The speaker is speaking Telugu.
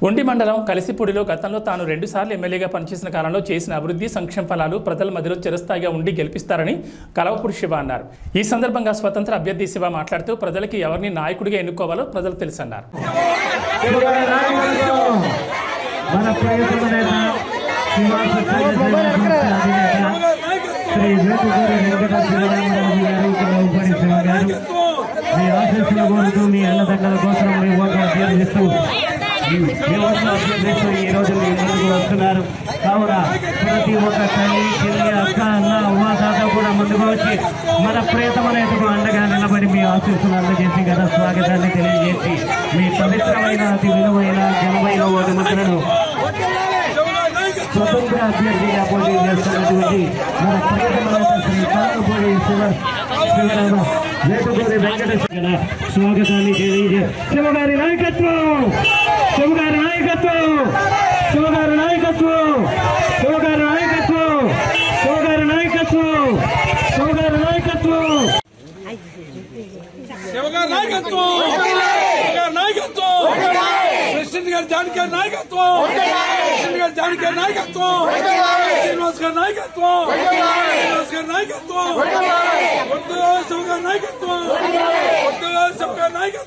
ఉండి మండలం కలిసిపూడిలో గతంలో తాను 2 సార్లు ఎమ్మెల్యేగా పనిచేసిన కాలంలో చేసిన అభివృద్ధి సంక్షేమ ఫలాలు ప్రజల మధ్యలో చిరస్థాయిగా ఉండి గెలిపిస్తారని కలవపూడి శివ అన్నారు. ఈ సందర్భంగా స్వతంత్ర అభ్యర్థి శివ మాట్లాడుతూ ప్రజలకి ఎవరిని నాయకుడిగా ఎన్నుకోవాలో ప్రజలు తెలుసన్నారు. ఈ రోజు మీ ముందుకు వస్తున్నారు కావున ప్రతి ఒక్క తల్లి చెల్లి అక్క అన్న ఉమాతాత కూడా ముందుకు వచ్చి మన ప్రియతమనేందుకు అండగా నిలబడి మీ ఆశీస్సులు అందజేసి గత స్వాగతాన్ని తెలియజేసి మీ పవిత్రమైన అతి విలువైన ఘనమైన ఓటు ముద్రను స్వతంత్ర అభ్యర్థిగా పోటీ చేస్తున్నటువంటి మన ప్రియతమైన శ్రీ కాలపూడి వేటుకూరి వెంకటేశ్వర స్వాగతాన్ని తెలియజే శివగారి నాయకత్వం శివగారి నాయకత్వం శివగారి నాయకత్వం శివగారి నాయకత్వం శివగారి నాయకత్వం శివగారి నాయకత్వం శివగారి నాయకత్వం శివగారి నాయకత్వం ప్రెసిడెంట్ గారి జానకి గారి నాయకత్వం ప్రెసిడెంట్ గారి జానకి గారి నాయకత్వం శ్రీనివాస్ గారి నాయకత్వం శ్రీనివాస్ గారి నాయకత్వం శివగారి నాయకత్వం శివగారి నాయకత్వం